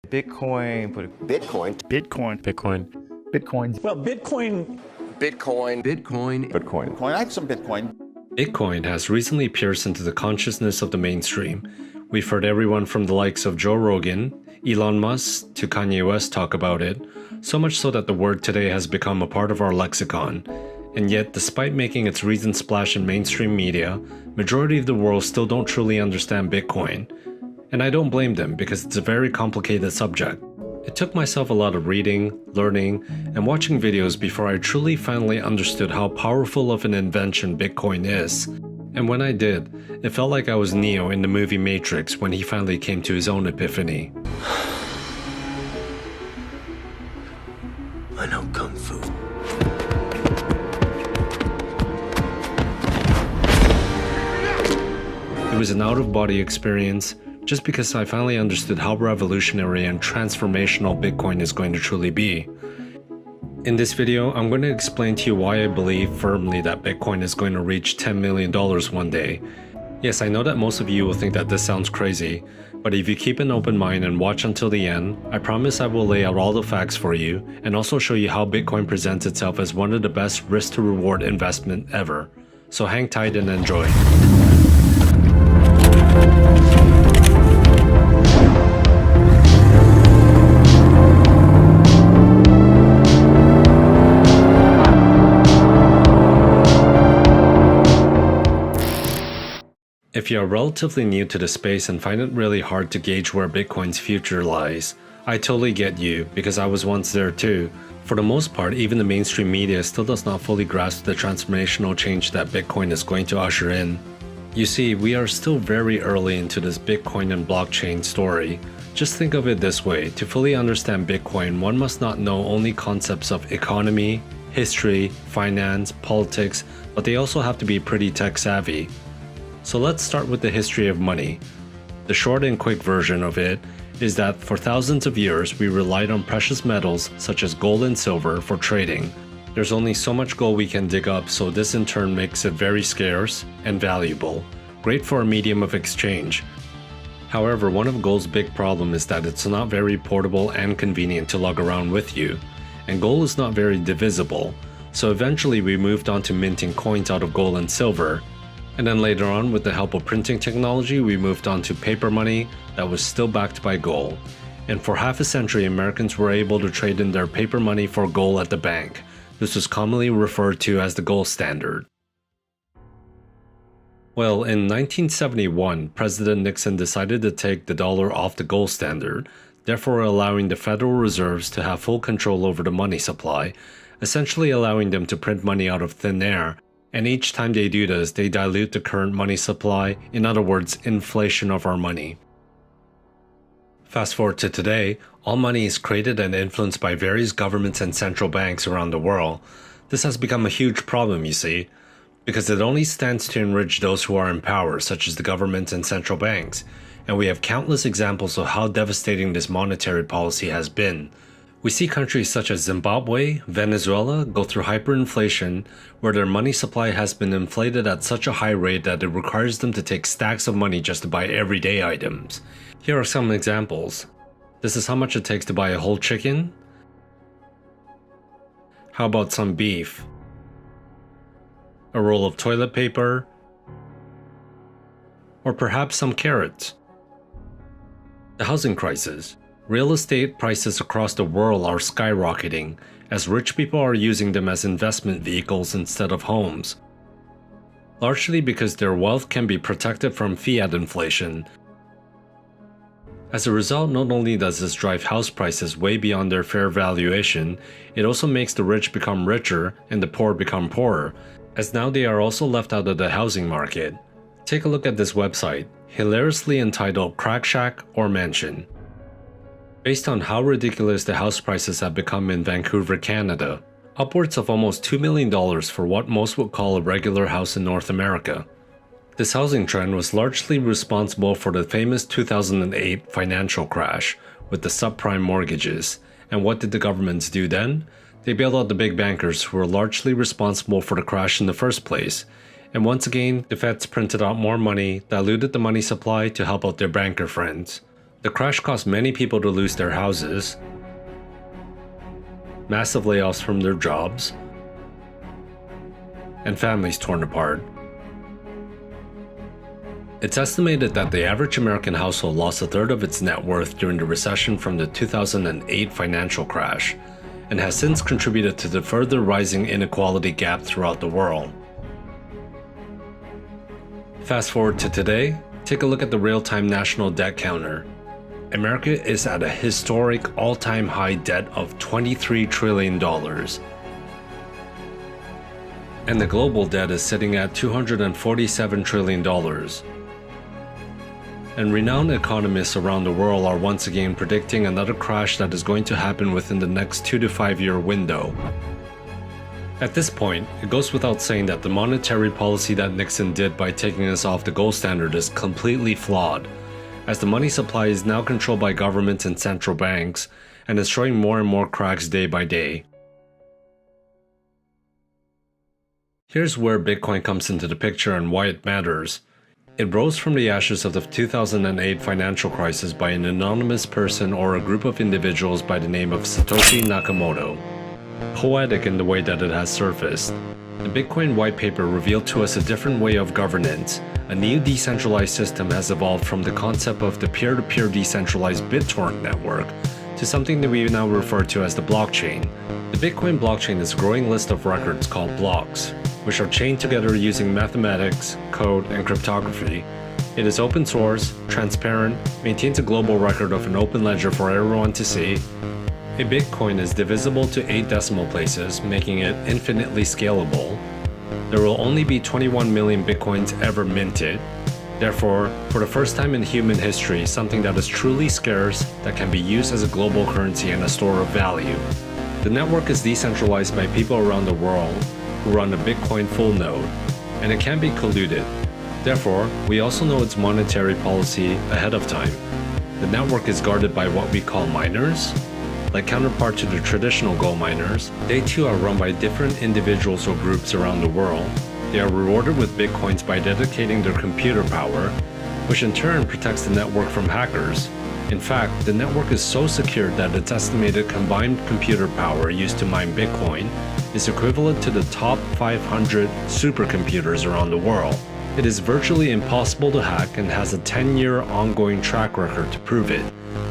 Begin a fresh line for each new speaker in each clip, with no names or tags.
Bitcoin,
Bitcoin.
Bitcoin.
Bitcoin.
Well, Bitcoin.
Bitcoin.
I have some Bitcoin.
Bitcoin has recently pierced into the consciousness of the mainstream. We've heard everyone from the likes of Joe Rogan, Elon Musk, to Kanye West talk about it, so much so that the word today has become a part of our lexicon. And yet, despite making its recent splash in mainstream media, majority of the world still don't truly understand Bitcoin. And I don't blame them because it's a very complicated subject. It took myself a lot of reading, learning, and watching videos before I truly finally understood how powerful of an invention Bitcoin is. And when I did, it felt like I was Neo in the movie Matrix when he finally came to his own epiphany.
I know Kung Fu.
It was an out-of-body experience, just because I finally understood how revolutionary and transformational Bitcoin is going to truly be. In this video, I'm going to explain to you why I believe firmly that Bitcoin is going to reach $10 million one day. Yes, I know that most of you will think that this sounds crazy, but if you keep an open mind and watch until the end, I promise I will lay out all the facts for you and also show you how Bitcoin presents itself as one of the best risk-to-reward investment ever. So hang tight and enjoy. If you are relatively new to the space and find it really hard to gauge where Bitcoin's future lies, I totally get you because I was once there too. For the most part, even the mainstream media still does not fully grasp the transformational change that Bitcoin is going to usher in. You see, we are still very early into this Bitcoin and blockchain story. Just think of it this way, to fully understand Bitcoin, one must not know only concepts of economy, history, finance, politics, but they also have to be pretty tech savvy. So let's start with the history of money. The short and quick version of it is that for thousands of years we relied on precious metals such as gold and silver for trading. There's only so much gold we can dig up, so this in turn makes it very scarce and valuable, great for a medium of exchange. However, one of gold's big problem is that it's not very portable and convenient to lug around with you, and gold is not very divisible, so eventually we moved on to minting coins out of gold and silver. And then later on, with the help of printing technology, we moved on to paper money that was still backed by gold. And for half a century, Americans were able to trade in their paper money for gold at the bank. This was commonly referred to as the gold standard. Well, in 1971, President Nixon decided to take the dollar off the gold standard, therefore allowing the Federal Reserves to have full control over the money supply, essentially allowing them to print money out of thin air. And each time they do this, they dilute the current money supply, in other words, inflation of our money. Fast forward to today, all money is created and influenced by various governments and central banks around the world. This has become a huge problem, you see, because it only stands to enrich those who are in power, such as the governments and central banks. And we have countless examples of how devastating this monetary policy has been. We see countries such as Zimbabwe, Venezuela go through hyperinflation, where their money supply has been inflated at such a high rate that it requires them to take stacks of money just to buy everyday items. Here are some examples. This is how much it takes to buy a whole chicken. How about some beef? A roll of toilet paper? Or perhaps some carrots? The housing crisis. Real estate prices across the world are skyrocketing, as rich people are using them as investment vehicles instead of homes. Largely because their wealth can be protected from fiat inflation. As a result, not only does this drive house prices way beyond their fair valuation, it also makes the rich become richer and the poor become poorer, as now they are also left out of the housing market. Take a look at this website, hilariously entitled Crack Shack or Mansion. Based on how ridiculous the house prices have become in Vancouver, Canada, upwards of almost $2 million for what most would call a regular house in North America. This housing trend was largely responsible for the famous 2008 financial crash with the subprime mortgages. And what did the governments do then? They bailed out the big bankers who were largely responsible for the crash in the first place. And once again, the feds printed out more money, diluted the money supply to help out their banker friends. The crash caused many people to lose their houses, massive layoffs from their jobs, and families torn apart. It's estimated that the average American household lost a third of its net worth during the recession from the 2008 financial crash, and has since contributed to the further rising inequality gap throughout the world. Fast forward to today, take a look at the real-time national debt counter. America is at a historic all-time high debt of $23 trillion. And the global debt is sitting at $247 trillion. And renowned economists around the world are once again predicting another crash that is going to happen within the next 2 to 5 year window. At this point, it goes without saying that the monetary policy that Nixon did by taking us off the gold standard is completely flawed, as the money supply is now controlled by governments and central banks, and is showing more and more cracks day by day. Here's where Bitcoin comes into the picture and why it matters. It rose from the ashes of the 2008 financial crisis by an anonymous person or a group of individuals by the name of Satoshi Nakamoto. Poetic in the way that it has surfaced, the Bitcoin white paper revealed to us a different way of governance. A new decentralized system has evolved from the concept of the peer-to-peer decentralized BitTorrent network to something that we now refer to as the blockchain. The Bitcoin blockchain is a growing list of records called blocks, which are chained together using mathematics, code, and cryptography. It is open source, transparent, maintains a global record of an open ledger for everyone to see. A Bitcoin is divisible to 8 decimal places, making it infinitely scalable. There will only be 21 million Bitcoins ever minted. Therefore, for the first time in human history, something that is truly scarce that can be used as a global currency and a store of value. The network is decentralized by people around the world who run a Bitcoin full node, and it can be colluded. Therefore, we also know its monetary policy ahead of time. The network is guarded by what we call miners. Like counterpart to the traditional gold miners, they too are run by different individuals or groups around the world. They are rewarded with Bitcoins by dedicating their computer power, which in turn protects the network from hackers. In fact, the network is so secure that its estimated combined computer power used to mine Bitcoin is equivalent to the top 500 supercomputers around the world. It is virtually impossible to hack and has a 10-year ongoing track record to prove it,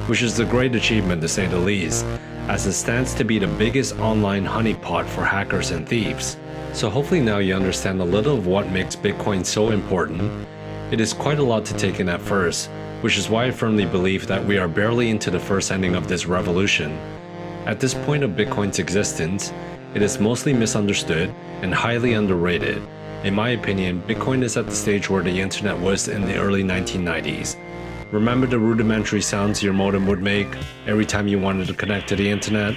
which is a great achievement to say the least, as it stands to be the biggest online honeypot for hackers and thieves. So hopefully now you understand a little of what makes Bitcoin so important. It is quite a lot to take in at first, which is why I firmly believe that we are barely into the first inning of this revolution. At this point of Bitcoin's existence, it is mostly misunderstood and highly underrated. In my opinion, Bitcoin is at the stage where the internet was in the early 1990s. Remember the rudimentary sounds your modem would make every time you wanted to connect to the internet?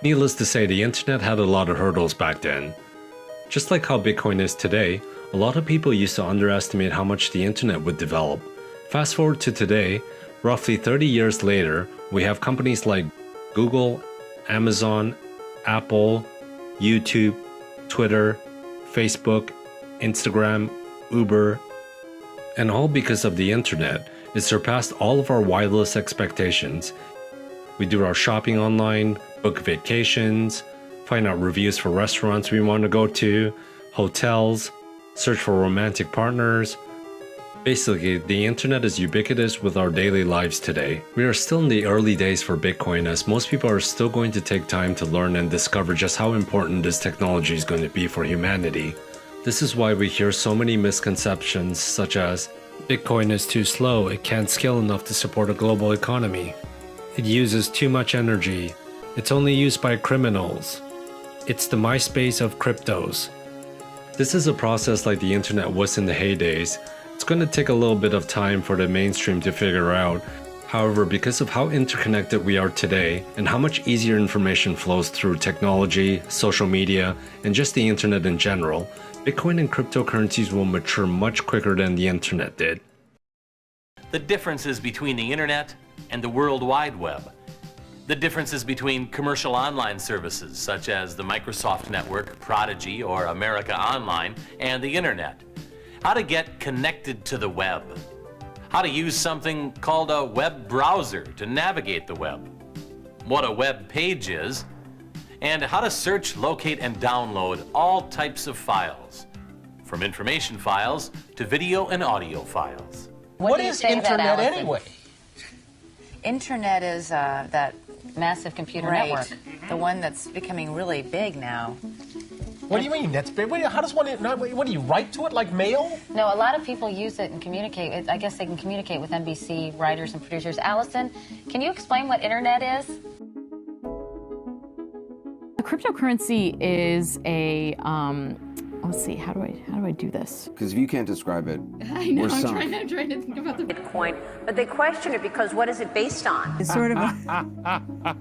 Needless to say, the internet had a lot of hurdles back then. Just like how Bitcoin is today, a lot of people used to underestimate how much the internet would develop. Fast forward to today, roughly 30 years later, we have companies like Google, Amazon, Apple, YouTube, Twitter, Facebook, Instagram, Uber, and all because of the internet. It surpassed all of our wildest expectations. We do our shopping online, book vacations, find out reviews for restaurants we want to go to, hotels, search for romantic partners. Basically, the internet is ubiquitous with our daily lives today. We are still in the early days for Bitcoin, as most people are still going to take time to learn and discover just how important this technology is going to be for humanity. This is why we hear so many misconceptions such as, Bitcoin is too slow, it can't scale enough to support a global economy. It uses too much energy. It's only used by criminals. It's the MySpace of cryptos. This is a process like the internet was in the heydays. It's going to take a little bit of time for the mainstream to figure out. However, because of how interconnected we are today and how much easier information flows through technology, social media, and just the internet in general, Bitcoin and cryptocurrencies will mature much quicker than the internet did.
The differences between the internet and the World Wide Web. The differences between commercial online services such as the Microsoft Network, Prodigy, or America Online, and the internet. How to get connected to the web. how to use something called a web browser to navigate the web, what a web page is, and how to search, locate, and download all types of files, from information files to video and audio files.
What is Internet anyway?
Internet is that massive computer network, the one that's becoming really big now.
What do you mean? That's big. How does one? What do you write to it like mail?
No, a lot of people use it and communicate. I guess they can communicate with NBC writers and producers. Allison, can you explain what Internet is?
Cryptocurrency is a let's see, how do I do this?
Because if you can't describe it,
I know,
we're
I'm
sunk.
trying to think about the
Bitcoin, but they question it because what is it based on?
It's sort of a,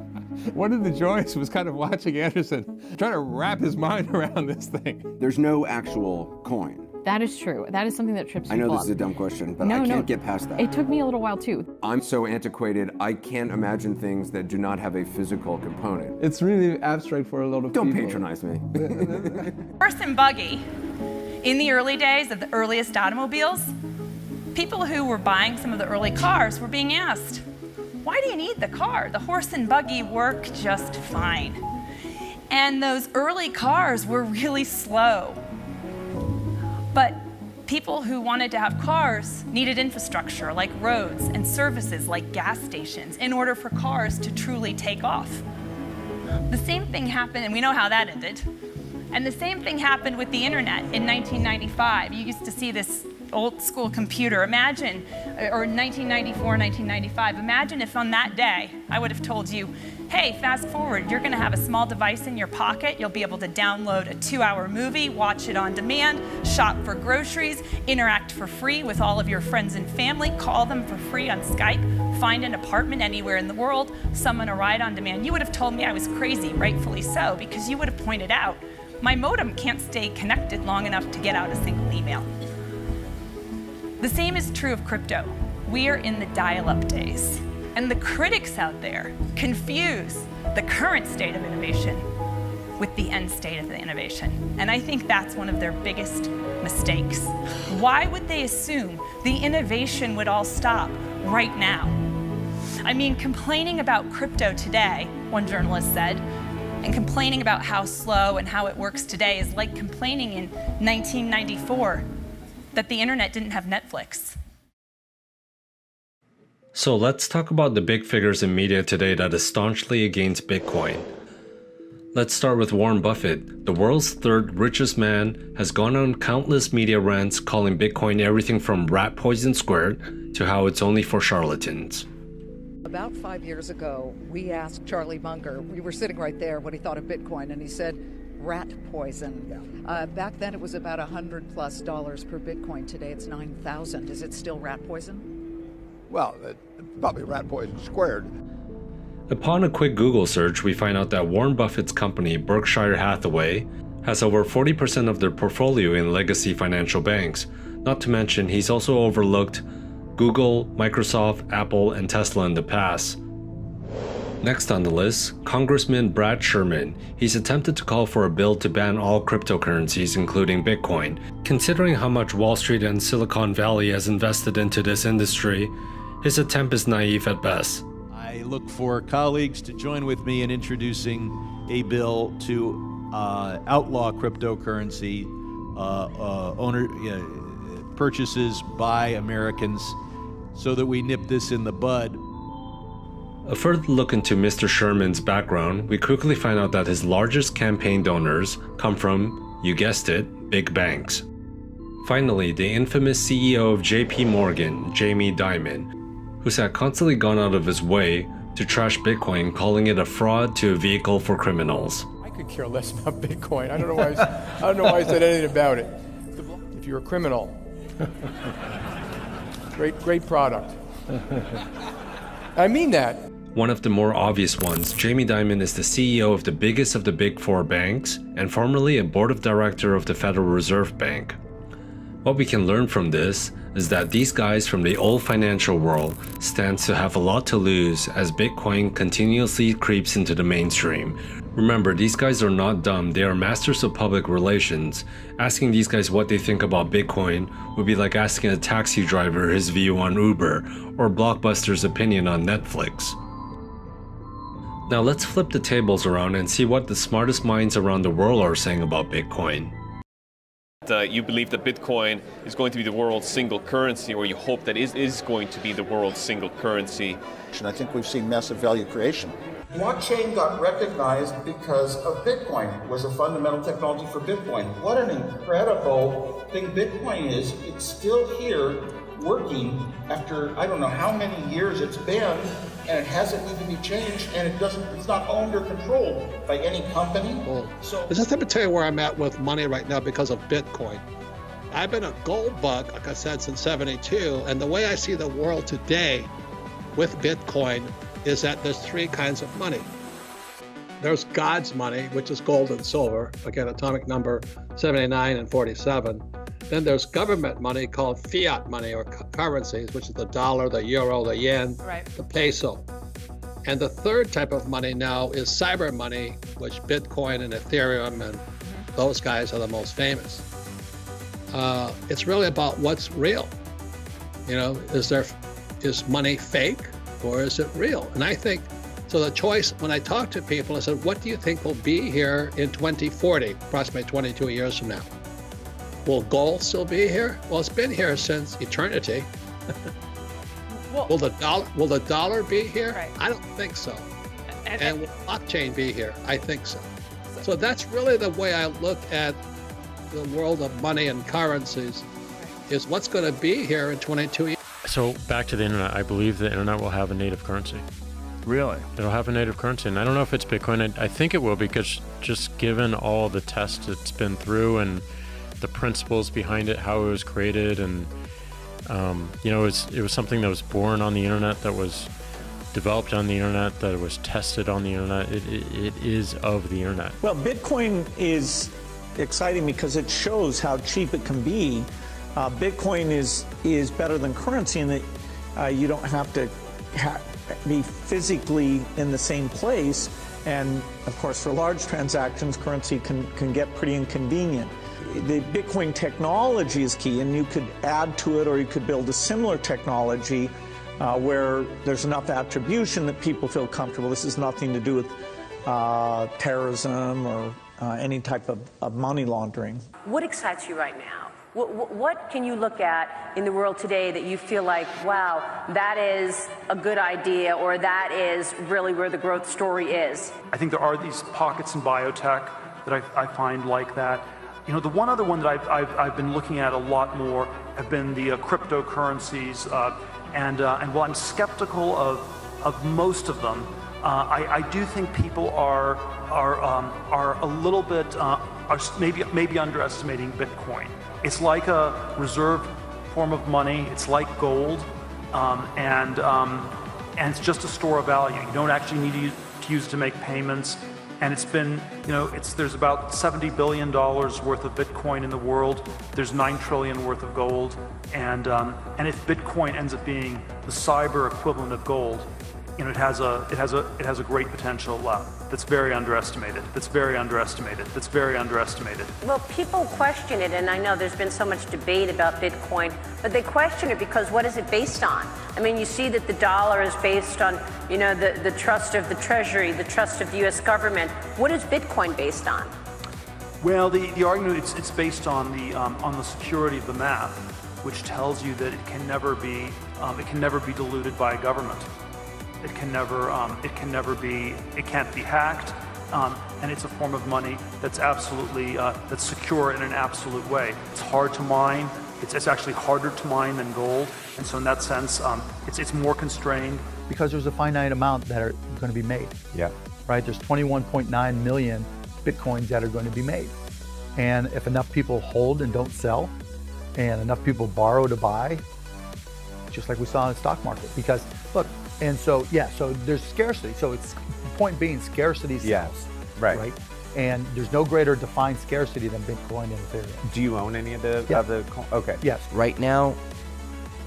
One of the joys was kind of watching Anderson trying to wrap his mind around this thing.
There's no actual coin.
that is true. That is something that trips
I
people
know
up.
this is a dumb question, but
No,
I
no.
can't get past that.
It took me a little while too.
I'm so antiquated, I can't imagine things that do not have a physical component.
It's really abstract for a lot of
Don't
people.
patronize me.
Horse and buggy, in the early days of the earliest automobiles, people who were buying some of the early cars were being asked, why do you need the car? The horse and buggy work just fine. And those early cars were really slow. But people who wanted to have cars needed infrastructure like roads and services like gas stations in order for cars to truly take off. The same thing happened, and we know how that ended. And the same thing happened with the internet in 1995. You used to see this old school computer. Imagine, or 1994, 1995, imagine if on that day I would have told you, hey, fast forward, you're gonna have a small device in your pocket, you'll be able to download a 2-hour movie, watch it on demand, shop for groceries, interact for free with all of your friends and family, call them for free on Skype, find an apartment anywhere in the world, summon a ride on demand. You would have told me I was crazy, rightfully so, because you would have pointed out, my modem can't stay connected long enough to get out a single email. The same is true of crypto. We are in the dial-up days. And the critics out there confuse the current state of innovation with the end state of the innovation. And I think that's one of their biggest mistakes. Why would they assume the innovation would all stop right now? I mean, complaining about crypto today, one journalist said, and complaining about how slow and how it works today is like complaining in 1994 that the internet didn't have Netflix.
So let's talk about the big figures in media today that is staunchly against Bitcoin. Let's start with Warren Buffett. The world's third richest man has gone on countless media rants calling Bitcoin everything from rat poison squared to how it's only for charlatans.
About 5 years ago, we asked Charlie Munger, we were sitting right there, what he thought of Bitcoin, and he said, rat poison. Back then it was about $100+ per Bitcoin. Today it's 9,000. Is it still rat poison?
Well, probably rat poison squared.
Upon a quick Google search, we find out that Warren Buffett's company, Berkshire Hathaway, has over 40% of their portfolio in legacy financial banks. Not to mention, he's also overlooked Google, Microsoft, Apple, and Tesla in the past. Next on the list, Congressman Brad Sherman. He's attempted to call for a bill to ban all cryptocurrencies, including Bitcoin. Considering how much Wall Street and Silicon Valley has invested into this industry, his attempt is naive at best.
I look for colleagues to join with me in introducing a bill to outlaw cryptocurrency purchases by Americans so that we nip this in the bud.
A further look into Mr. Sherman's background, we quickly find out that his largest campaign donors come from, you guessed it, big banks. Finally, the infamous CEO of JP Morgan, Jamie Dimon, who's had constantly gone out of his way to trash Bitcoin, calling it a fraud to a vehicle for criminals.
I could care less about Bitcoin. I don't know why I said anything about it. If you're a criminal, great product. I mean that.
One of the more obvious ones, Jamie Dimon is the CEO of the biggest of the big four banks and formerly a board of director of the Federal Reserve Bank. What we can learn from this is that these guys from the old financial world stands to have a lot to lose as Bitcoin continuously creeps into the mainstream, Remember, these guys are not dumb, they are masters of public relations. Asking these guys what they think about Bitcoin would be like asking a taxi driver his view on Uber, or Blockbuster's opinion on Netflix. Now let's flip the tables around and see what the smartest minds around the world are saying about Bitcoin.
You believe that Bitcoin is going to be the world's single currency, or you hope that it is going to be the world's single currency.
And I think we've seen massive value creation.
Blockchain got recognized because of Bitcoin. It was a fundamental technology for Bitcoin. What an incredible thing Bitcoin is. It's still here working after I don't know how many years it's been, and it hasn't need to be changed, and it's not owned or controlled by any company. So
Just let me tell you where I'm at with money right now because of Bitcoin. I've been a gold bug, like I said, since '72, and the way I see the world today with Bitcoin is that there's three kinds of money. There's God's money, which is gold and silver, again, atomic number 79 and 47. Then there's government money called fiat money or currencies, which is the dollar, the euro, the yen, the peso. And the third type of money now is cyber money, which Bitcoin and Ethereum and those guys are the most famous. It's really about what's real. You know, is money fake or is it real? And I think, so the choice, when I talk to people, I said, what do you think will be here in 2040, approximately 22 years from now? Will gold still be here? Well, it's been here since eternity. Will the dollar be here?
Right.
I don't think so. And will blockchain be here? I think so. So that's really the way I look at the world of money and currencies, is what's going to be here in 22 years.
So back to the internet, I believe the internet will have a native currency.
Really?
It'll have a native currency, and I don't know if it's Bitcoin. I think it will, because just given all the tests it's been through and the principles behind it, how it was created, and it was something that was born on the internet, that was developed on the internet, that was tested on the internet. It is of the internet.
Well, Bitcoin is exciting because it shows how cheap it can be. Bitcoin is better than currency in that you don't have to be physically in the same place. And of course, for large transactions, currency can get pretty inconvenient. The Bitcoin technology is key, and you could add to it, or you could build a similar technology where there's enough attribution that people feel comfortable. This has nothing to do with terrorism or any type of money laundering.
What excites you right now? What can you look at in the world today that you feel like, wow, that is a good idea, or that is really where the growth story is?
I think there are these pockets in biotech that I find like that. You know, the one other one that I've been looking at a lot more have been the cryptocurrencies, and while I'm skeptical of most of them, I do think people are a little bit are maybe underestimating Bitcoin. It's like a reserve form of money. It's like gold, and it's just a store of value. You don't actually need to use it to make payments. And it's been, there's about $70 billion worth of Bitcoin in the world. There's $9 trillion worth of gold, and if Bitcoin ends up being the cyber equivalent of gold, it has a great potential that's very underestimated. That's very underestimated. That's very underestimated.
Well, people question it, and I know there's been so much debate about Bitcoin, but they question it because what is it based on? I mean, you see that the dollar is based on, the trust of the Treasury, the trust of the U.S. government. What is Bitcoin based on?
Well, the argument it's based on the security of the math, which tells you that it can never be diluted by a government. It can't be hacked, and it's a form of money that's absolutely that's secure in an absolute way. It's hard to mine. It's actually harder to mine than gold, and so in that sense, it's more constrained.
Because there's a finite amount that are going to be made.
Yeah.
Right. There's 21.9 million Bitcoins that are going to be made, and if enough people hold and don't sell, and enough people borrow to buy, just like we saw in the stock market, because look. And so, so there's scarcity. So it's point being scarcity sells.
Yes, right.
And there's no greater defined scarcity than Bitcoin and Ethereum.
Do you own any of the? Okay.
Yes.
Right now,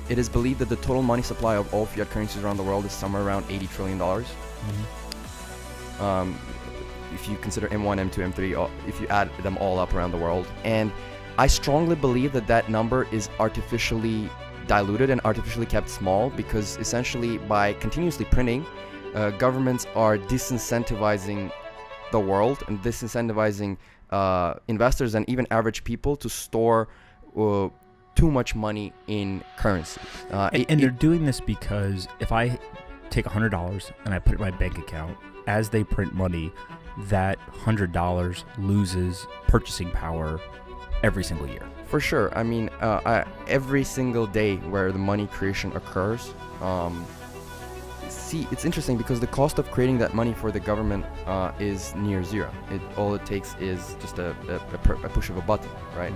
it is believed that the total money supply of all fiat currencies around the world is somewhere around $80 trillion. if you consider M1, M2, M3, if you add them all up around the world. And I strongly believe that that number is artificially diluted and artificially kept small, because essentially by continuously printing, governments are disincentivizing the world and disincentivizing investors and even average people to store too much money in currency.
And they're doing this because if I take $100 and I put it in my bank account, as they print money, that $100 loses purchasing power every single year.
For sure. I mean, every single day where the money creation occurs, see, it's interesting because the cost of creating that money for the government is near zero. All it takes is just a push of a button, right?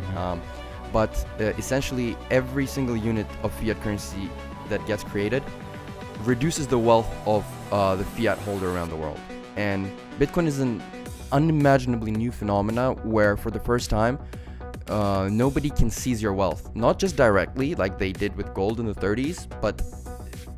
But essentially, every single unit of fiat currency that gets created reduces the wealth of the fiat holder around the world. And Bitcoin is an unimaginably new phenomena where, for the first time, nobody can seize your wealth. Not just directly, like they did with gold in the 30s, but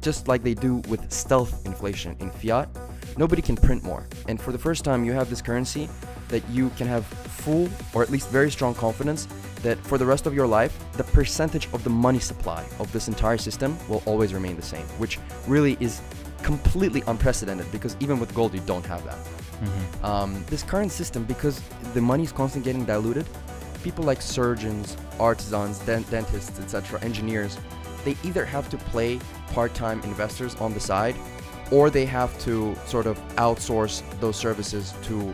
just like they do with stealth inflation in fiat. Nobody can print more. And for the first time, you have this currency that you can have full, or at least very strong confidence that for the rest of your life, the percentage of the money supply of this entire system will always remain the same, which really is completely unprecedented, because even with gold, you don't have that. This current system, because the money is constantly getting diluted, people like surgeons, artisans, dentists, etc., engineers, they either have to play part-time investors on the side, or they have to sort of outsource those services to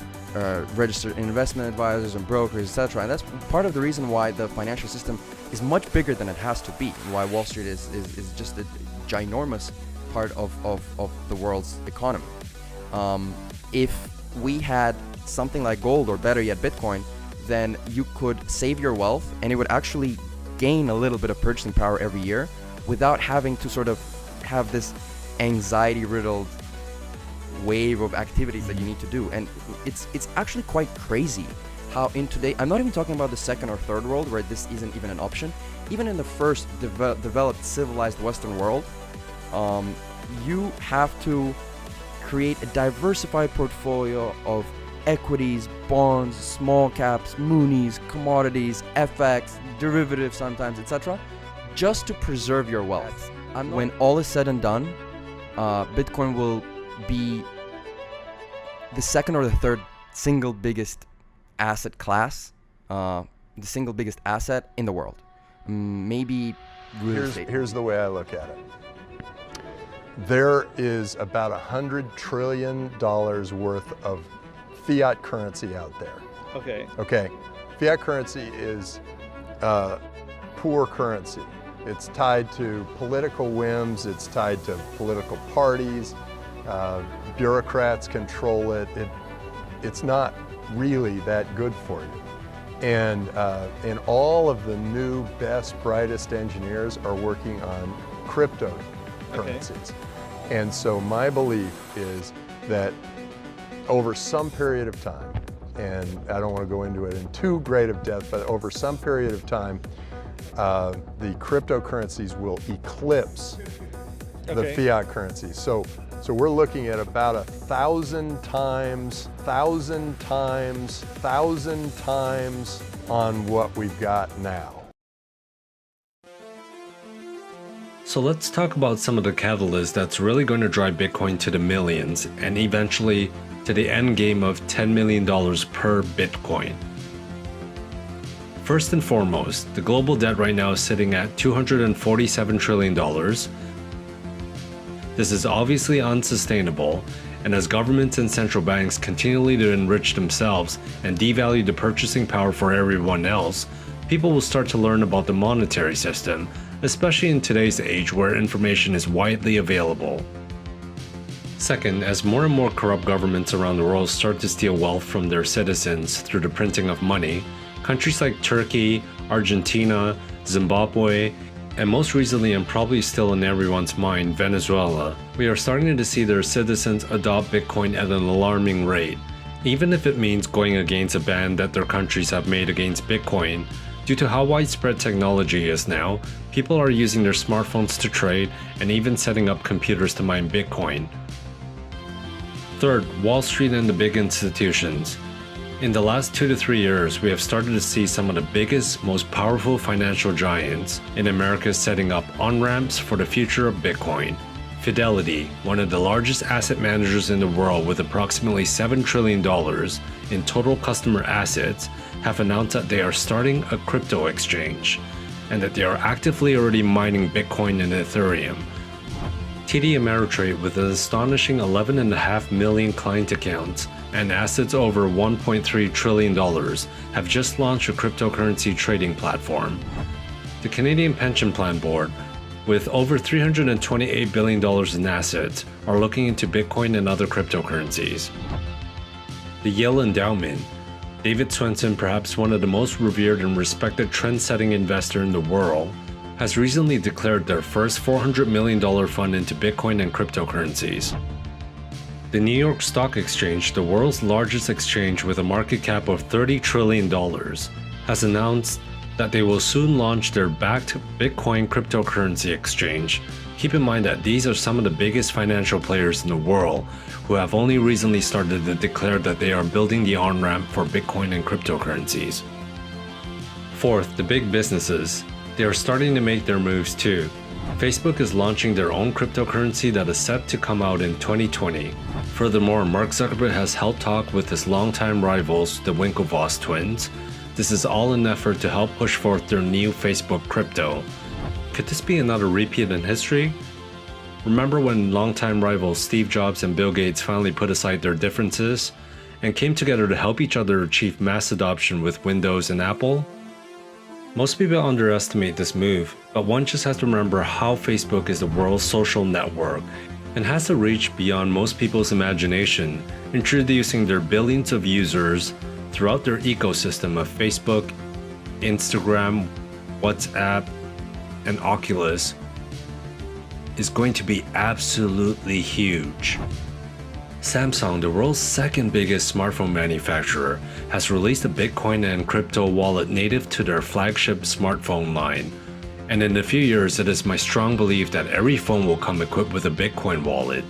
registered investment advisors and brokers, etc. And that's part of the reason why the financial system is much bigger than it has to be, why Wall Street is just a ginormous part of the world's economy. If we had something like gold, or better yet Bitcoin, then you could save your wealth and it would actually gain a little bit of purchasing power every year without having to sort of have this anxiety-riddled wave of activities that you need to do. And it's actually quite crazy how in today, I'm not even talking about the second or third world where this isn't even an option, even in the first developed civilized Western world, you have to create a diversified portfolio of equities, bonds, small caps, munis, commodities, FX, derivatives sometimes, etc., just to preserve your wealth. When all is said and done, Bitcoin will be the second or the third single biggest asset class, the single biggest asset in the world. Maybe real estate.
Here's the way I look at it. There is about $100 trillion worth of fiat currency out there. Okay. Fiat currency is poor currency. It's tied to political whims. It's tied to political parties. Bureaucrats control it. It's not really that good for you. And all of the new, best, brightest engineers are working on cryptocurrencies. And so my belief is that over some period of time, and I don't want to go into it in too great of depth, but over some period of time, the cryptocurrencies will eclipse the fiat currencies. So we're looking at about 1,000 times on what we've got now.
So let's talk about some of the catalysts that's really going to drive Bitcoin to the millions and eventually to the end game of $10 million per Bitcoin. First and foremost, the global debt right now is sitting at $247 trillion. This is obviously unsustainable, and as governments and central banks continually to enrich themselves and devalue the purchasing power for everyone else, people will start to learn about the monetary system, especially in today's age where information is widely available. Second, as more and more corrupt governments around the world start to steal wealth from their citizens through the printing of money, countries like Turkey, Argentina, Zimbabwe, and most recently and probably still in everyone's mind, Venezuela, we are starting to see their citizens adopt Bitcoin at an alarming rate, even if it means going against a ban that their countries have made against Bitcoin. Due to how widespread technology is now, people are using their smartphones to trade and even setting up computers to mine Bitcoin. Third, Wall Street and the big institutions. In the last 2 to 3 years, we have started to see some of the biggest, most powerful financial giants in America setting up on-ramps for the future of Bitcoin. Fidelity, one of the largest asset managers in the world with approximately $7 trillion in total customer assets, have announced that they are starting a crypto exchange and that they are actively already mining Bitcoin and Ethereum. TD Ameritrade, with an astonishing 11.5 million client accounts and assets over $1.3 trillion, have just launched a cryptocurrency trading platform. The Canadian Pension Plan Board, with over $328 billion in assets, are looking into Bitcoin and other cryptocurrencies. The Yale Endowment, David Swensen, perhaps one of the most revered and respected trend-setting investor in the world, has recently declared their first $400 million fund into Bitcoin and cryptocurrencies. The New York Stock Exchange, the world's largest exchange with a market cap of $30 trillion, has announced that they will soon launch their backed Bitcoin cryptocurrency exchange. Keep in mind that these are some of the biggest financial players in the world who have only recently started to declare that they are building the on-ramp for Bitcoin and cryptocurrencies. Fourth, the big businesses. They are starting to make their moves too. Facebook is launching their own cryptocurrency that is set to come out in 2020. Furthermore, Mark Zuckerberg has held talk with his longtime rivals, the Winklevoss twins. This is all in an effort to help push forth their new Facebook crypto. Could this be another repeat in history? Remember when longtime rivals Steve Jobs and Bill Gates finally put aside their differences and came together to help each other achieve mass adoption with Windows and Apple? Most people underestimate this move, but one just has to remember how Facebook is the world's social network and has a reach beyond most people's imagination, introducing their billions of users throughout their ecosystem of Facebook, Instagram, WhatsApp, and Oculus is going to be absolutely huge. Samsung, the world's second biggest smartphone manufacturer, has released a Bitcoin and crypto wallet native to their flagship smartphone line. And in a few years, it is my strong belief that every phone will come equipped with a Bitcoin wallet.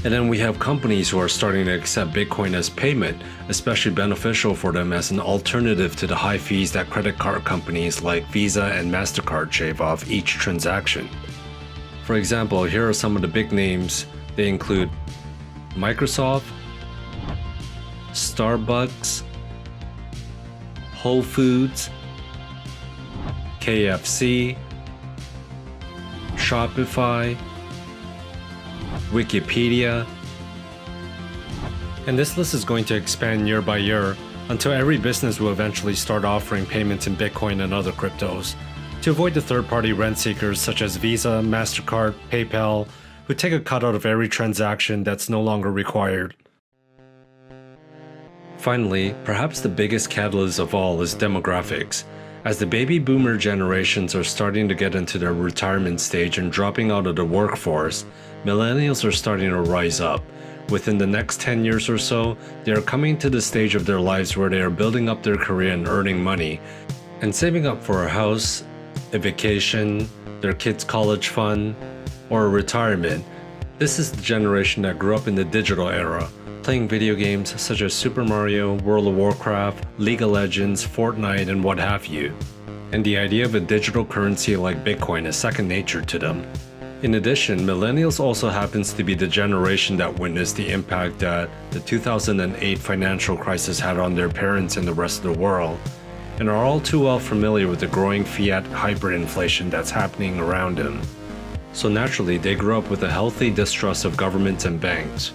And then we have companies who are starting to accept Bitcoin as payment, especially beneficial for them as an alternative to the high fees that credit card companies like Visa and MasterCard shave off each transaction. For example, here are some of the big names. They include Microsoft, Starbucks, Whole Foods, KFC, Shopify, Wikipedia, and this list is going to expand year by year until every business will eventually start offering payments in Bitcoin and other cryptos to avoid the third-party rent seekers such as Visa, MasterCard, PayPal, who take a cut out of every transaction that's no longer required. Finally, perhaps the biggest catalyst of all is demographics. As the baby boomer generations are starting to get into their retirement stage and dropping out of the workforce, millennials are starting to rise up. Within the next 10 years or so, they are coming to the stage of their lives where they are building up their career and earning money, and saving up for a house, a vacation, their kids' college fund, or a retirement. This is the generation that grew up in the digital era, playing video games such as Super Mario, World of Warcraft, League of Legends, Fortnite, and what have you. And the idea of a digital currency like Bitcoin is second nature to them. In addition, millennials also happens to be the generation that witnessed the impact that the 2008 financial crisis had on their parents and the rest of the world, and are all too well familiar with the growing fiat hyperinflation that's happening around them. So naturally, they grew up with a healthy distrust of governments and banks.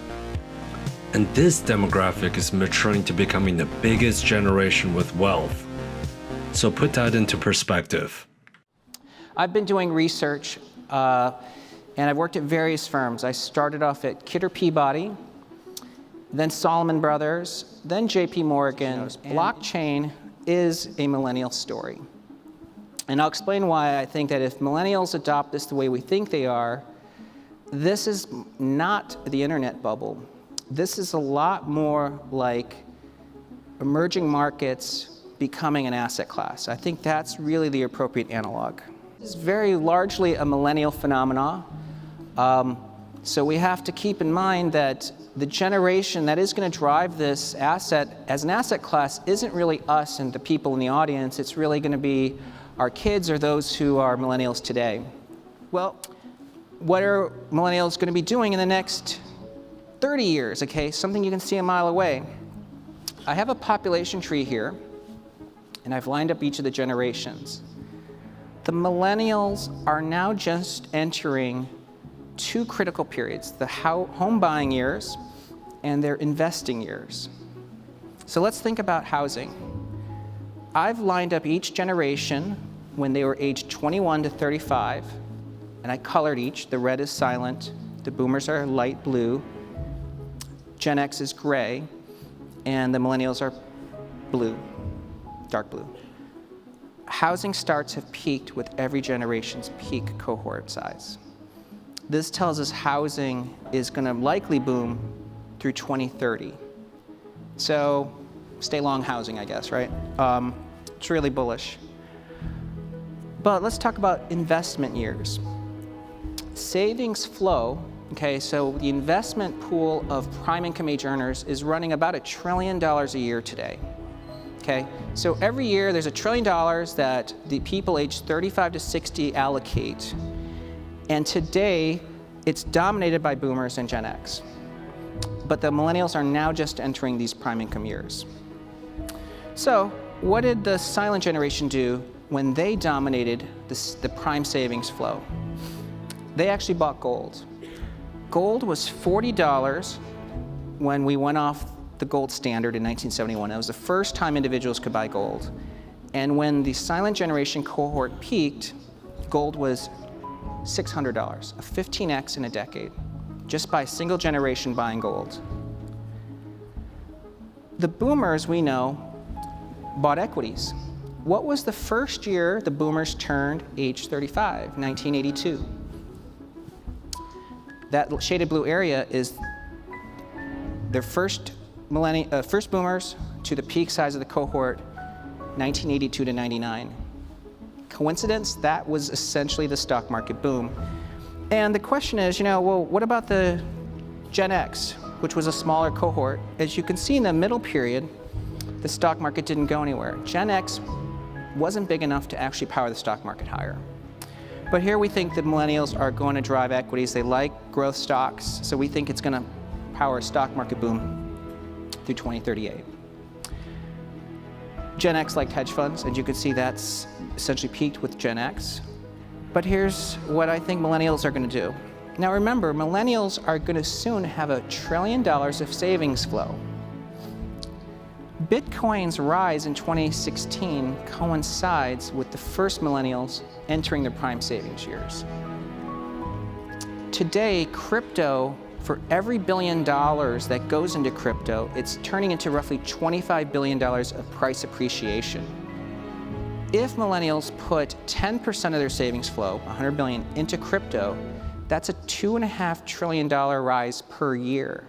And this demographic is maturing to becoming the biggest generation with wealth. So put that into perspective.
I've been doing research, and I've worked at various firms. I started off at Kidder Peabody, then Salomon Brothers, then JP Morgan. Blockchain is a millennial story. And I'll explain why I think that if millennials adopt this the way we think they are, this is not the internet bubble. This is a lot more like emerging markets becoming an asset class. I think that's really the appropriate analog. This is very largely a millennial phenomenon. So we have to keep in mind that the generation that is going to drive this asset as an asset class isn't really us and the people in the audience. It's really going to be our kids or those who are millennials today. Well, what are millennials going to be doing in the next 30 years? Okay, something you can see a mile away. I have a population tree here, and I've lined up each of the generations. The millennials are now just entering two critical periods, the home buying years and their investing years. So let's think about housing. I've lined up each generation when they were aged 21 to 35, and I colored each. The red is silent, the boomers are light blue, Gen X is gray, and the millennials are blue, dark blue. Housing starts have peaked with every generation's peak cohort size. This tells us housing is going to likely boom through 2030. So stay long housing, I guess, right? It's really bullish. But let's talk about investment years. Savings flow, okay, so the investment pool of prime income age earners is running about $1 trillion a year today. Okay, so every year there's $1 trillion that the people aged 35 to 60 allocate. And today, it's dominated by boomers and Gen X. But the millennials are now just entering these prime income years. So what did the silent generation do when they dominated the prime savings flow? They actually bought gold. Gold was $40 when we went off the gold standard in 1971. That was the first time individuals could buy gold. And when the silent generation cohort peaked, gold was $600, a 15x in a decade, just by a single generation buying gold. The boomers, we know, bought equities. What was the first year the boomers turned age 35? 1982. That shaded blue area is their first boomers to the peak size of the cohort, 1982 to 99. Coincidence? That was essentially the stock market boom. And the question is, well, what about the Gen X, which was a smaller cohort? As you can see in the middle period, the stock market didn't go anywhere. Gen X wasn't big enough to actually power the stock market higher. But here we think the millennials are going to drive equities. They like growth stocks, so we think it's going to power a stock market boom through 2038. Gen X liked hedge funds, and you can see that's essentially peaked with Gen X. But here's what I think millennials are going to do. Now remember, millennials are going to soon have $1 trillion of savings flow. Bitcoin's rise in 2016 coincides with the first millennials entering their prime savings years. Today, crypto, for every $1 billion that goes into crypto, it's turning into roughly $25 billion of price appreciation. If millennials put 10% of their savings flow, $100 billion, into crypto, that's a $2.5 trillion rise per year.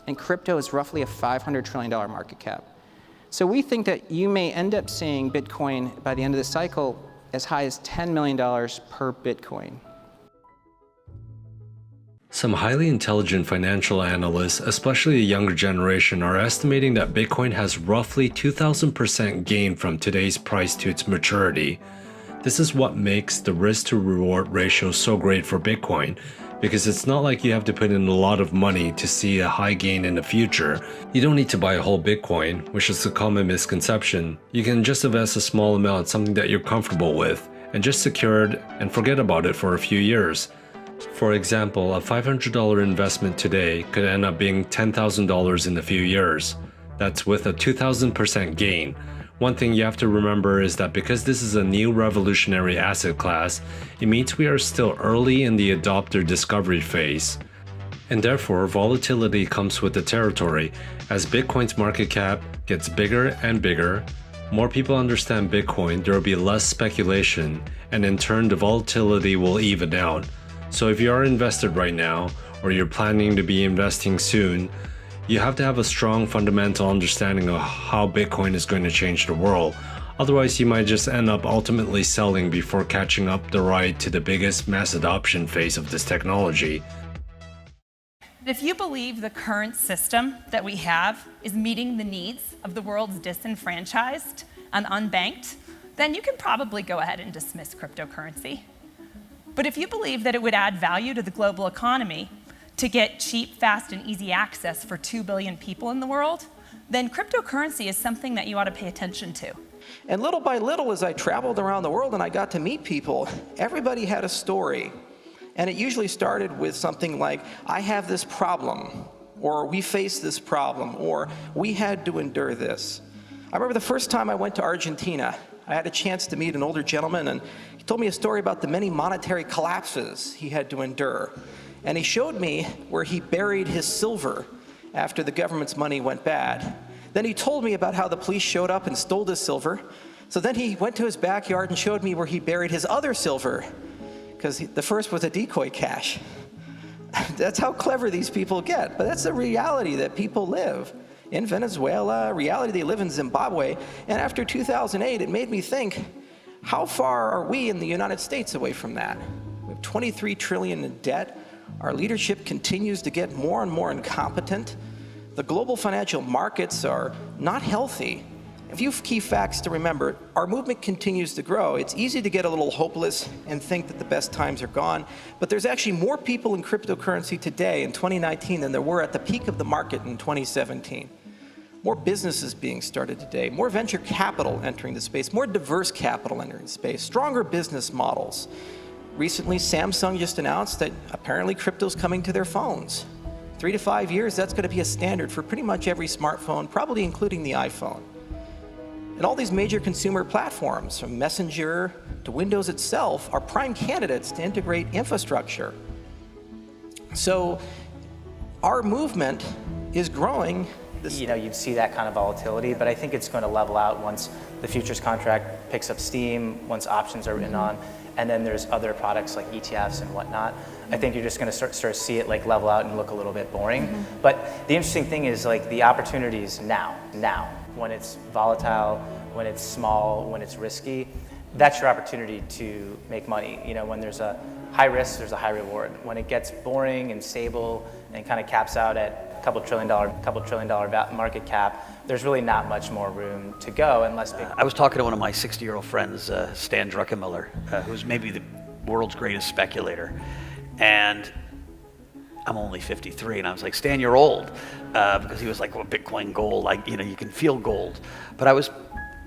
And crypto is roughly a $500 trillion market cap. So we think that you may end up seeing Bitcoin by the end of the cycle as high as $10 million per Bitcoin.
Some highly intelligent financial analysts, especially the younger generation, are estimating that Bitcoin has roughly 2,000% gain from today's price to its maturity. This is what makes the risk to reward ratio so great for Bitcoin, because it's not like you have to put in a lot of money to see a high gain in the future. You don't need to buy a whole Bitcoin, which is a common misconception. You can just invest a small amount, something that you're comfortable with, and just secure it and forget about it for a few years. For example, a $500 investment today could end up being $10,000 in a few years. That's with a 2,000% gain. One thing you have to remember is that because this is a new revolutionary asset class, it means we are still early in the adopter discovery phase. And therefore, volatility comes with the territory. As Bitcoin's market cap gets bigger and bigger, more people understand Bitcoin, there will be less speculation, and in turn the volatility will even out. So if you are invested right now, or you're planning to be investing soon, you have to have a strong fundamental understanding of how Bitcoin is going to change the world. Otherwise, you might just end up ultimately selling before catching up the ride to the biggest mass adoption phase of this technology.
If you believe the current system that we have is meeting the needs of the world's disenfranchised and unbanked, then you can probably go ahead and dismiss cryptocurrency. But if you believe that it would add value to the global economy to get cheap, fast, and easy access for 2 billion people in the world, then cryptocurrency is something that you ought to pay attention to.
And little by little, as I traveled around the world and I got to meet people, everybody had a story. And it usually started with something like, I have this problem, or we face this problem, or we had to endure this. I remember the first time I went to Argentina, I had a chance to meet an older gentleman, and he told me a story about the many monetary collapses he had to endure. And he showed me where he buried his silver after the government's money went bad. Then he told me about how the police showed up and stole his silver. So then he went to his backyard and showed me where he buried his other silver, because the first was a decoy cache. That's how clever these people get. But that's the reality that people live in Venezuela, reality they live in Zimbabwe. And after 2008, it made me think, how far are we in the United States away from that? We have 23 trillion in debt. Our leadership continues to get more and more incompetent. The global financial markets are not healthy. A few key facts to remember. Our movement continues to grow. It's easy to get a little hopeless and think that the best times are gone, but there's actually more people in cryptocurrency today in 2019 than there were at the peak of the market in 2017. More businesses being started today, more venture capital entering the space, more diverse capital entering the space, stronger business models. Recently, Samsung just announced that apparently crypto's coming to their phones. 3 to 5 years, that's going to be a standard for pretty much every smartphone, probably including the iPhone. And all these major consumer platforms, from Messenger to Windows itself, are prime candidates to integrate infrastructure. So our movement is growing.
You'd see that kind of volatility, but I think it's going to level out once the futures contract picks up steam, once options are written on, and then there's other products like ETFs and whatnot. I think you're just going to start to see it like level out and look a little bit boring. But the interesting thing is like the opportunities now, when it's volatile, when it's small, when it's risky, that's your opportunity to make money. When there's a high risk, there's a high reward. When it gets boring and stable and kind of caps out at couple trillion dollar market cap, there's really not much more room to go unless big.
I was talking to one of my 60-year-old friends, Stan Druckenmiller, who's maybe the world's greatest speculator. And I'm only 53, and I was like, Stan, you're old. Because he was like, well, Bitcoin, gold, you can feel gold. But I was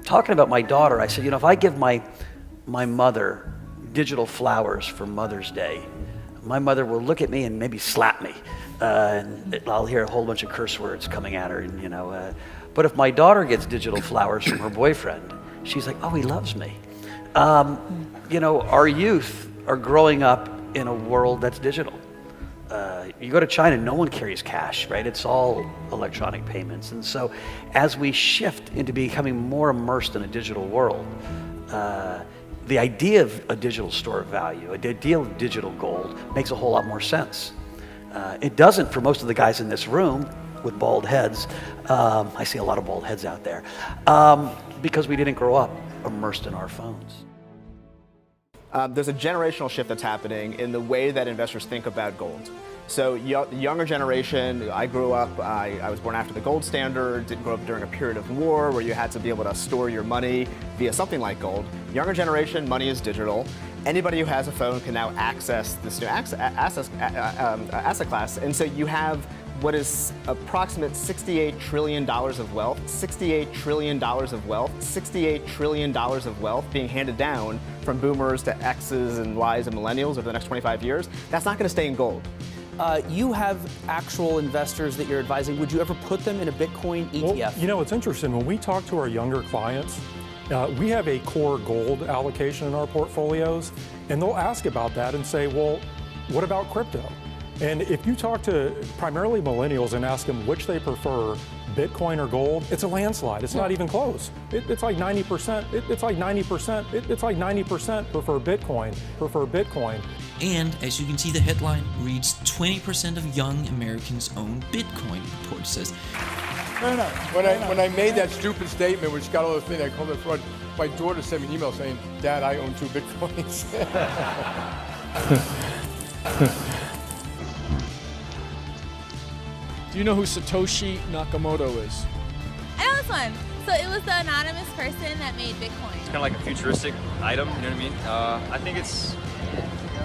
talking about my daughter. I said, if I give my mother digital flowers for Mother's Day, my mother will look at me and maybe slap me. And I'll hear a whole bunch of curse words coming at her. But if my daughter gets digital flowers from her boyfriend, she's like, oh, he loves me. Our youth are growing up in a world that's digital. You go to China, no one carries cash, right? It's all electronic payments. And so as we shift into becoming more immersed in a digital world, the idea of a digital store of value, the idea of digital gold makes a whole lot more sense. It doesn't for most of the guys in this room with bald heads. I see a lot of bald heads out there because we didn't grow up immersed in our phones.
There's a generational shift that's happening in the way that investors think about gold. So the younger generation, I grew up, I was born after the gold standard, didn't grow up during a period of war where you had to be able to store your money via something like gold. Younger generation, money is digital. Anybody who has a phone can now access this new asset class. And so you have what is approximate $68 trillion of wealth, $68 trillion of wealth, $68 trillion of wealth being handed down from boomers to X's and Y's and millennials over the next 25 years. That's not going to stay in gold.
You have actual investors that you're advising. Would you ever put them in a Bitcoin ETF?
Well, it's interesting. When we talk to our younger clients, we have a core gold allocation in our portfolios, and they'll ask about that and say, well, what about crypto? And if you talk to primarily millennials and ask them which they prefer, Bitcoin or gold, it's a landslide. It's not even close. It's like 90%. It's like 90%. It's like 90% prefer Bitcoin.
And as you can see, the headline reads 20% of young Americans own Bitcoin, the report says.
No. When I made that stupid statement, which got all those things, I called it fraud, my daughter sent me an email saying, Dad, I own 2 Bitcoins.
Do you know who Satoshi Nakamoto is?
I know this one. So it was the anonymous person that made Bitcoin.
It's kind of like a futuristic item, you know what I mean? I think it's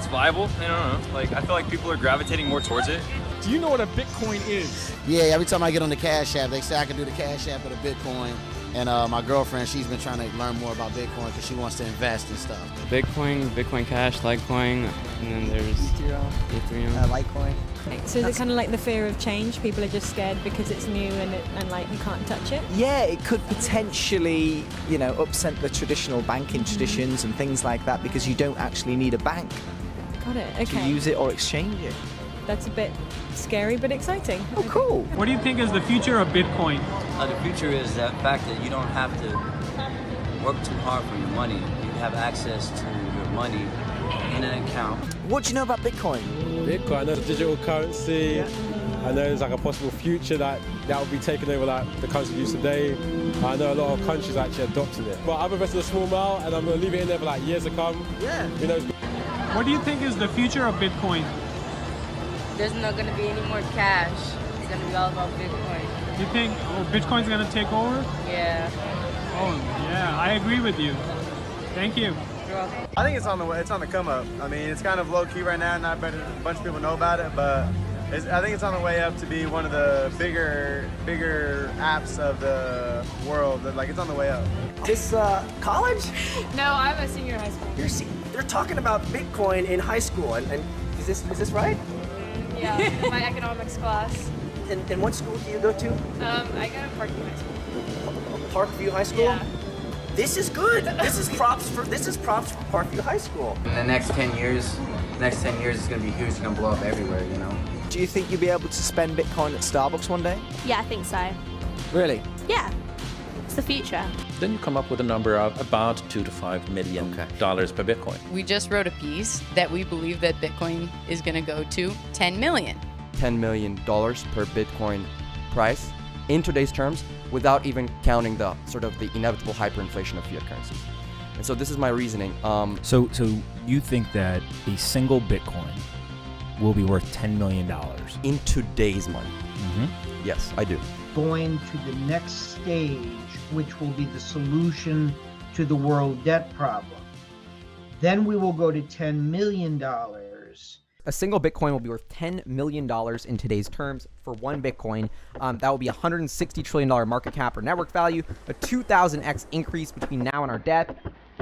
viable. I don't know. Like, I feel like people are gravitating more towards it.
Do you know what a Bitcoin is?
Yeah, every time I get on the Cash App, they say I can do the Cash App with a Bitcoin. And my girlfriend, she's been trying to learn more about Bitcoin because she wants to invest and stuff.
Bitcoin, Bitcoin Cash, Litecoin, and then there's Ethereum.
Litecoin. So is it kind of like the fear of change? People are just scared because it's new and like you can't touch it?
Yeah, it could potentially, you know, upset the traditional banking traditions and things like that because you don't actually need a bank
Got it, okay.
to use it or exchange it.
That's a bit scary but exciting.
Oh, cool.
What do you think is the future of Bitcoin?
The future is the fact that you don't have to work too hard for your money. You have access to your money in an account.
What do you know about Bitcoin?
Bitcoin, I know the digital currency. I know there's like a possible future that will be taking over like the currency used today. I know a lot of countries are actually adopting it. But I've invested a small amount and I'm going to leave it in there for like years to come.
Yeah.
You know,
What do you think is the future of Bitcoin?
There's not going to be any more cash. It's going to be all about Bitcoin.
You think Bitcoin's going to take over?
Yeah.
Oh, yeah, I agree with you. Thank you.
I think it's on the way. It's on the come up. I mean, it's kind of low key right now. Not a bunch of people know about it, but I think it's on the way up to be one of the bigger apps of the world. Like, it's on the way up.
This college?
No, I'm a senior in high school.
They're talking about Bitcoin in high school, and is this right?
Yeah, my economics class.
And what school do you go to?
I go to Parkview High School.
Parkview High School.
Yeah.
This is good. This is props for Parkview High School.
In the next 10 years, it's going to be huge. It's going to blow up everywhere, you know?
Do you think you'll be able to spend Bitcoin at Starbucks one day?
Yeah, I think so.
Really?
Yeah. It's the future.
Then you come up with a number of about $2 to $5 million per Bitcoin.
We just wrote a piece that we believe that Bitcoin is going to go to 10 million.
$10 million per Bitcoin price in today's terms, without even counting the sort of the inevitable hyperinflation of fiat currencies. And so this is my reasoning.
So you think that a single Bitcoin will be worth $10 million
in today's money?
Mm-hmm.
Yes, I do.
Going to the next stage, which will be the solution to the world debt problem. Then we will go to $10 million.
A single Bitcoin will be worth $10 million in today's terms for one Bitcoin. That will be a $160 trillion market cap or network value, a 2,000x increase between now and our death.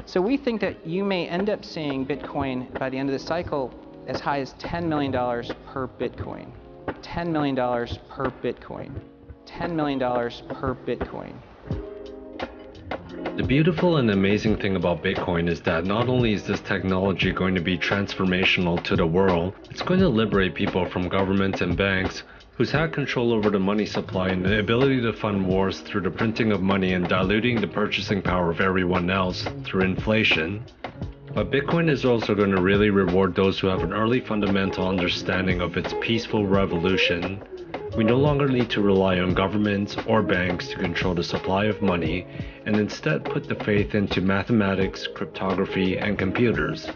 So we think that you may end up seeing Bitcoin by the end of the cycle as high as $10 million per Bitcoin. $10 million per Bitcoin. $10 million per Bitcoin.
The beautiful and amazing thing about Bitcoin is that not only is this technology going to be transformational to the world, it's going to liberate people from governments and banks who's had control over the money supply and the ability to fund wars through the printing of money and diluting the purchasing power of everyone else through inflation. But Bitcoin is also going to really reward those who have an early fundamental understanding of its peaceful revolution. We no longer need to rely on governments or banks to control the supply of money, and instead put the faith into mathematics, cryptography, and computers.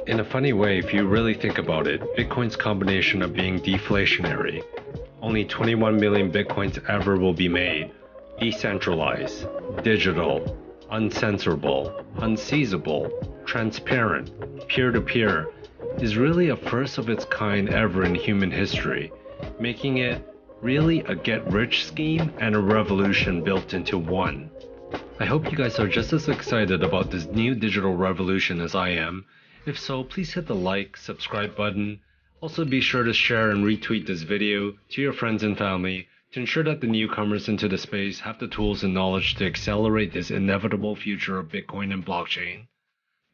In a funny way, if you really think about it, Bitcoin's combination of being deflationary, only 21 million Bitcoins ever will be made, decentralized, digital, uncensorable, unseizable, transparent, peer-to-peer, is really a first of its kind ever in human history, making it really a get-rich scheme and a revolution built into one. I hope you guys are just as excited about this new digital revolution as I am. If so, please hit the like, subscribe button. Also be sure to share and retweet this video to your friends and family to ensure that the newcomers into the space have the tools and knowledge to accelerate this inevitable future of Bitcoin and blockchain.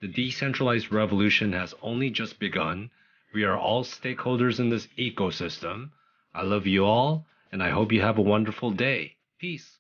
The decentralized revolution has only just begun. We are all stakeholders in this ecosystem. I love you all, and I hope you have a wonderful day. Peace.